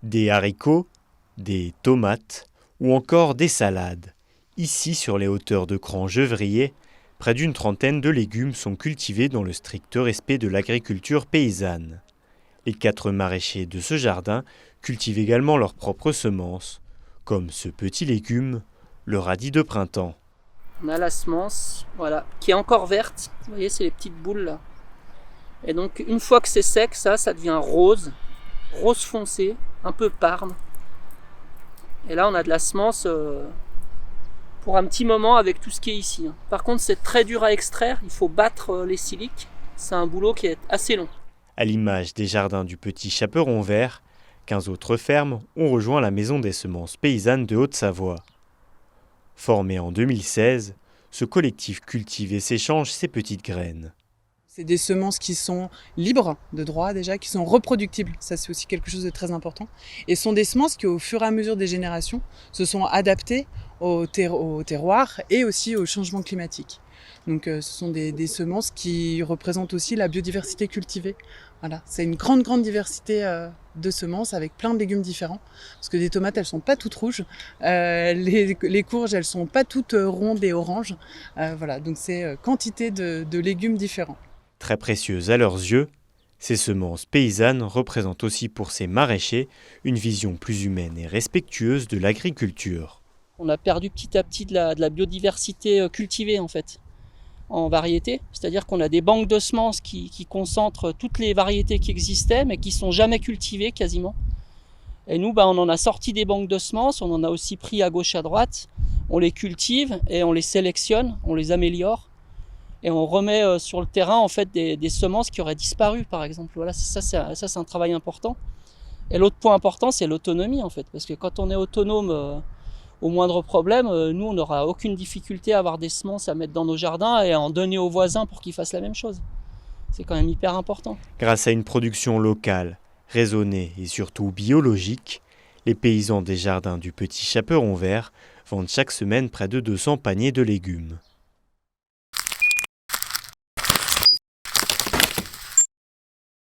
Des haricots, des tomates ou encore des salades. Ici, sur les hauteurs de Cran-Gevrier, près d'une trentaine de légumes sont cultivés dans le strict respect de l'agriculture paysanne. Les 4 maraîchers de ce jardin cultivent également leurs propres semences, comme ce petit légume, le radis de printemps. On a la semence, voilà, qui est encore verte. Vous voyez, c'est les petites boules là. Et donc, une fois que c'est sec, ça devient rose foncé, un peu parme. Et là, on a de la semence pour un petit moment avec tout ce qui est ici. Par contre, c'est très dur à extraire. Il faut battre les siliques. C'est un boulot qui est assez long. À l'image des jardins du Petit Chaperon Vert, 15 autres fermes ont rejoint la Maison des semences paysannes de Haute-Savoie. Formé en 2016, ce collectif cultive et s'échange ses petites graines. C'est des semences qui sont libres de droit déjà, qui sont reproductibles. Ça, c'est aussi quelque chose de très important. Et ce sont des semences qui, au fur et à mesure des générations, se sont adaptées au terroir et aussi au changement climatique. Donc ce sont des semences qui représentent aussi la biodiversité cultivée. Voilà, c'est une grande diversité de semences avec plein de légumes différents. Parce que des tomates, elles sont pas toutes rouges. Les courges, elles sont pas toutes rondes et oranges. Voilà, donc c'est quantité de légumes différents. Très précieuses à leurs yeux, ces semences paysannes représentent aussi pour ces maraîchers une vision plus humaine et respectueuse de l'agriculture. On a perdu petit à petit de la biodiversité cultivée en fait, en variété. C'est-à-dire qu'on a des banques de semences qui concentrent toutes les variétés qui existaient mais qui ne sont jamais cultivées quasiment. Et nous, on en a sorti des banques de semences, on en a aussi pris à gauche à droite. On les cultive et on les sélectionne, on les améliore. Et on remet sur le terrain en fait des semences qui auraient disparu par exemple. Voilà, ça c'est un travail important. Et l'autre point important, c'est l'autonomie en fait. Parce que quand on est autonome au moindre problème, nous on n'aura aucune difficulté à avoir des semences à mettre dans nos jardins et à en donner aux voisins pour qu'ils fassent la même chose. C'est quand même hyper important. Grâce à une production locale, raisonnée et surtout biologique, les paysans des jardins du Petit Chaperon Vert vendent chaque semaine près de 200 paniers de légumes.